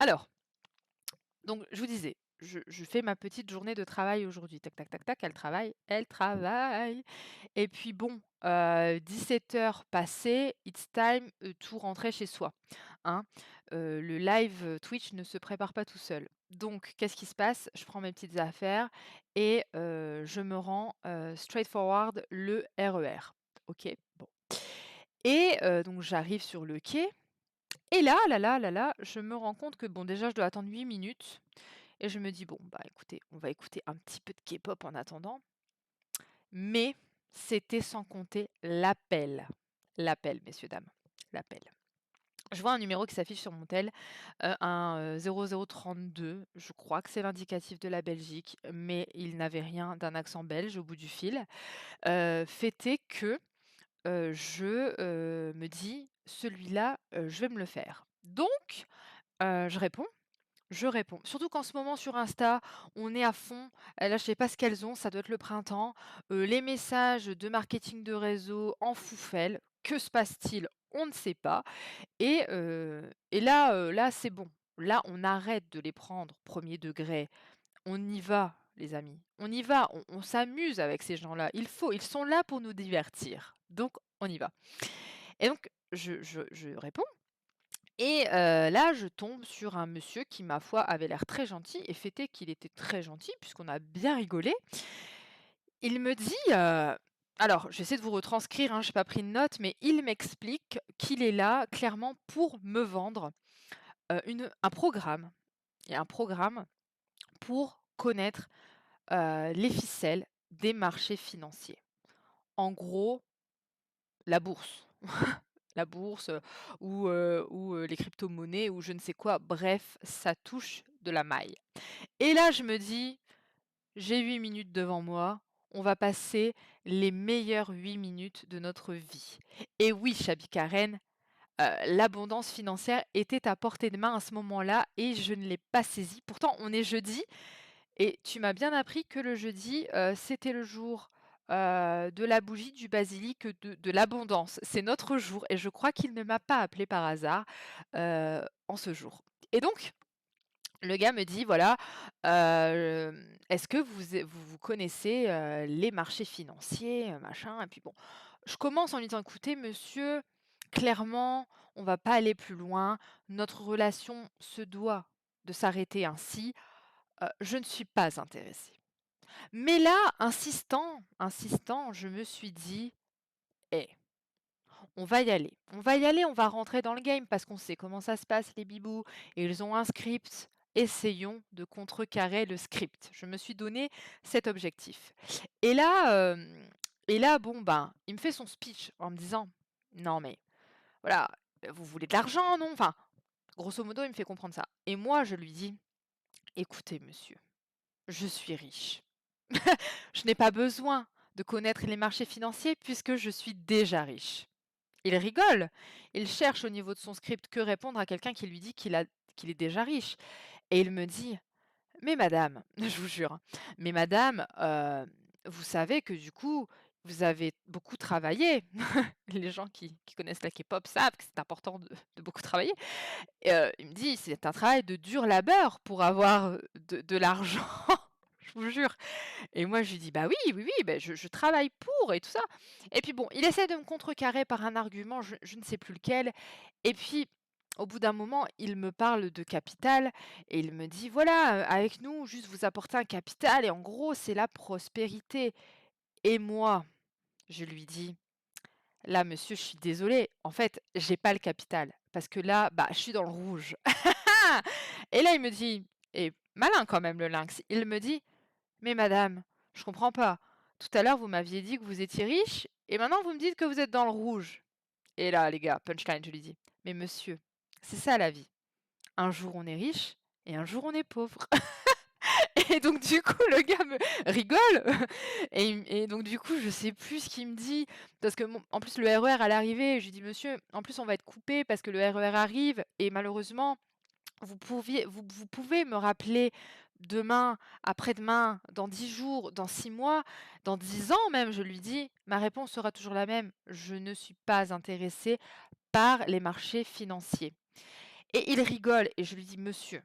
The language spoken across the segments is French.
Alors, donc je vous disais, je fais ma petite journée de travail aujourd'hui. Tac, tac, tac, tac, elle travaille et puis bon, 17 h passées, it's time, to rentrer chez soi, hein. Le live, Twitch ne se prépare pas tout seul. Donc qu'est-ce qui se passe? Je prends mes petites affaires et je me rends, straightforward le RER. OK, bon et donc j'arrive sur le quai et là, je me rends compte que bon, déjà, je dois attendre 8 minutes et je me dis: «Bon, bah, écoutez, on va écouter un petit peu de K-pop en attendant». Mais c'était sans compter l'appel, messieurs, dames, l'appel. Je vois un numéro qui s'affiche sur mon tel, un, 0032, je crois que c'est l'indicatif de la Belgique, mais il n'avait rien d'un accent belge au bout du fil. Fait est que, me dis: «Celui-là, je vais me le faire». Donc je réponds. Je réponds. Surtout qu'en ce moment sur Insta, on est à fond. Là, je sais pas ce qu'elles ont, ça doit être le printemps. Les messages de marketing de réseau en foufelle. Que se passe-t-il? On ne sait pas. Et là, c'est bon. Là, on arrête de les prendre premier degré. On y va, les amis. On y va. On s'amuse avec ces gens-là. Ils sont là pour nous divertir. Donc, on y va. Et donc, je réponds. Et là, je tombe sur un monsieur qui, ma foi, avait l'air très gentil et fait est qu'il était très gentil puisqu'on a bien rigolé. Il me dit, alors j'essaie de vous retranscrire, hein, j'ai pas pris de notes, mais il m'explique qu'il est là clairement pour me vendre, un programme et un programme pour connaître, les ficelles des marchés financiers. En gros, la bourse. La bourse, ou les cryptomonnaies ou je ne sais quoi, bref, ça touche de la maille. Et là, je me dis: «J'ai 8 minutes devant moi, on va passer les meilleures 8 minutes de notre vie». Et oui, Chabi Karen, l'abondance financière était à portée de main à ce moment-là et je ne l'ai pas saisie. Pourtant, on est jeudi et tu m'as bien appris que le jeudi, c'était le jour, de la bougie, du basilic, de l'abondance. C'est notre jour et je crois qu'il ne m'a pas appelé par hasard, en ce jour. Et donc, le gars me dit: «Voilà, est-ce que vous connaissez, les marchés financiers, machin?» Et puis bon, je commence en lui disant: «Écoutez monsieur, clairement, on va pas aller plus loin. Notre relation se doit de s'arrêter ainsi. Je ne suis pas intéressée». Mais là, insistant, je me suis dit: «Eh, on va y aller. On va y aller, on va rentrer dans le game parce qu'on sait comment ça se passe les bibous et ils ont un script. Essayons de contrecarrer le script». Je me suis donné cet objectif. Et là, bon, ben, il me fait son speech en me disant: «Non mais voilà, vous voulez de l'argent, non?» Enfin, grosso modo, il me fait comprendre ça. Et moi, je lui dis: «Écoutez monsieur, je suis riche. Je n'ai pas besoin de connaître les marchés financiers puisque je suis déjà riche». Il rigole. Il cherche au niveau de son script que répondre à quelqu'un qui lui dit qu'il est déjà riche. Et il me dit: «Mais madame», je vous jure, hein, «mais madame, vous savez que du coup, vous avez beaucoup travaillé». Les gens qui connaissent la K-pop savent que c'est important de beaucoup travailler. Et il me dit: «C'est un travail de dur labeur pour avoir, de l'argent». Je vous jure. Et moi, je lui dis: «Bah oui, oui, oui, bah je travaille pour et tout ça». Et puis bon, il essaie de me contrecarrer par un argument, je ne sais plus lequel. Et puis, au bout d'un moment, il me parle de capital et il me dit: «Voilà, avec nous, juste vous apportez un capital et en gros, c'est la prospérité». Et moi, je lui dis: «Là, monsieur, je suis désolée, en fait, j'ai pas le capital parce que là, bah, je suis dans le rouge». Et là, il me dit, et malin quand même le lynx, il me dit: «Mais madame, je comprends pas. Tout à l'heure, vous m'aviez dit que vous étiez riche et maintenant vous me dites que vous êtes dans le rouge». Et là, les gars, punchline, je lui dis: «Mais monsieur, c'est ça la vie. Un jour on est riche et un jour on est pauvre». Et donc du coup, le gars me rigole et donc du coup, je sais plus ce qu'il me dit parce que mon en plus le RER allait arriver. Je lui dis: «Monsieur, en plus on va être coupé parce que le RER arrive et malheureusement vous pouvez me rappeler demain, après-demain, dans 10 jours, dans 6 mois, dans 10 ans même», je lui dis. Ma réponse sera toujours la même: «Je ne suis pas intéressée par les marchés financiers». Et il rigole et je lui dis: «Monsieur,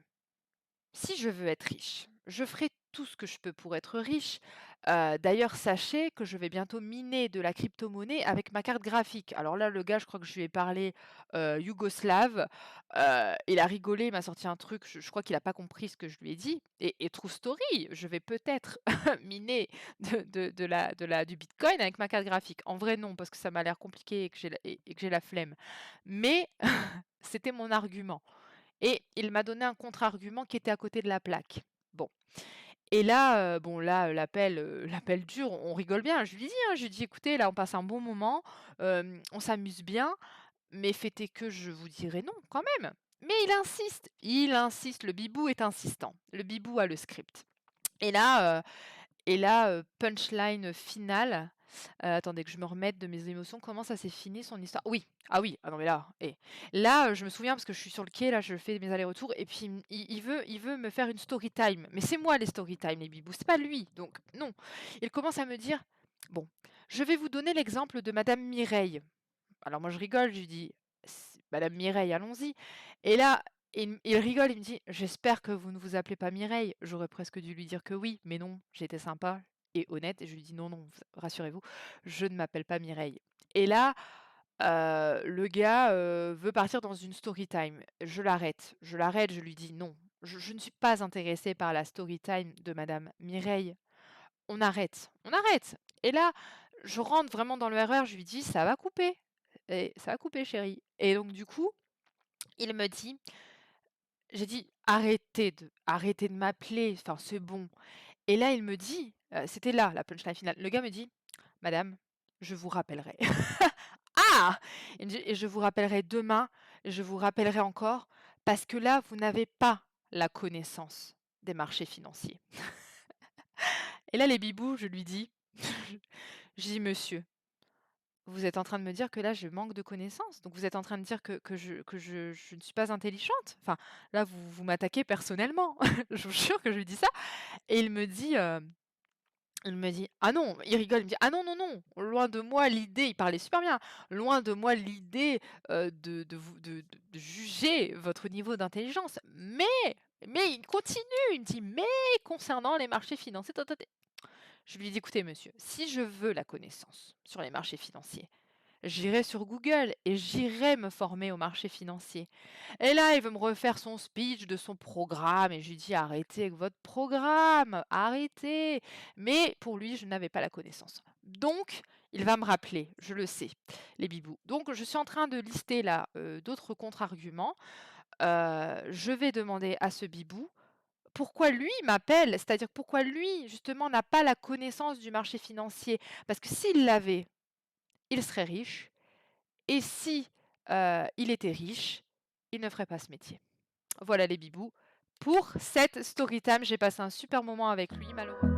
si je veux être riche, je ferai tout ce que je peux pour être riche. D'ailleurs, sachez que je vais bientôt miner de la crypto-monnaie avec ma carte graphique». Alors là, le gars, je crois que je lui ai parlé, yougoslave, il a rigolé, il m'a sorti un truc, je crois qu'il a pas compris ce que je lui ai dit et true story, je vais peut-être miner du bitcoin avec ma carte graphique. En vrai, non, parce que ça m'a l'air compliqué et que j'ai la flemme. Mais c'était mon argument. Et il m'a donné un contre-argument qui était à côté de la plaque. Bon et là, bon là, l'appel dure, on rigole bien. Je lui dis, hein, je lui dis: «Écoutez, là, on passe un bon moment, on s'amuse bien, mais fait est que je vous dirai non quand même». Mais il insiste, le bibou est insistant. Le bibou a le script. Et là, punchline finale, attendez que je me remette de mes émotions. Comment ça s'est fini son histoire? Oui, ah oui, ah non mais là, là, je me souviens parce que je suis sur le quai, là, je fais mes allers-retours et puis il veut me faire une story time. Mais c'est moi les story time, les bibous, c'est pas lui, donc non. Il commence à me dire: «Bon, je vais vous donner l'exemple de madame Mireille». Alors moi je rigole, je lui dis: Madame Mireille, allons-y». Et là, il rigole, il me dit: «J'espère que vous ne vous appelez pas Mireille». J'aurais presque dû lui dire que oui, mais non, j'étais sympa et honnête et je lui dis: «Non, non, rassurez-vous, je ne m'appelle pas Mireille». Et là, le gars, veut partir dans une story time. Je l'arrête, je lui dis: «Non, je ne suis pas intéressée par la story time de madame Mireille. On arrête». Et là, je rentre vraiment dans le RER, je lui dis: «Ça va couper et ça va couper chérie». Et donc du coup, il me dit j'ai dit: arrêtez de m'appeler, enfin c'est bon». Et là, il me dit, c'était là la punchline finale. Le gars me dit: «Madame, je vous rappellerai». Ah! Il me dit: «Et je vous rappellerai demain, je vous rappellerai encore, parce que là, vous n'avez pas la connaissance des marchés financiers». Et là, les bibous, je lui dis, je dis: «Monsieur, vous êtes en train de me dire que là, je manque de connaissances? Donc vous êtes en train de dire que je ne suis pas intelligente? Enfin, là, vous m'attaquez personnellement». Je vous jure que je lui dis ça et il me dit: «Ah non», il rigole, il me dit: «Ah non, non, non, loin de moi l'idée», il parlait super bien, «loin de moi l'idée, de vous de juger votre niveau d'intelligence, mais il continue, il me dit: «Mais concernant les marchés financiers, ta ta ta». Je lui dis: «Écoutez monsieur, si je veux la connaissance sur les marchés financiers, j'irai sur Google et j'irai me former au marché financier». Et là, il veut me refaire son speech de son programme et je lui dis: «Arrêtez avec votre programme, arrêtez». Mais pour lui, je n'avais pas la connaissance. Donc, il va me rappeler, je le sais, les bibous. Donc, je suis en train de lister là, d'autres contre-arguments. Je vais demander à ce bibou pourquoi lui m'appelle, c'est-à-dire pourquoi lui, justement, n'a pas la connaissance du marché financier. Parce que s'il l'avait, il serait riche et si, il était riche, il ne ferait pas ce métier. Voilà les bibous pour cette story time. J'ai passé un super moment avec lui, malheureusement.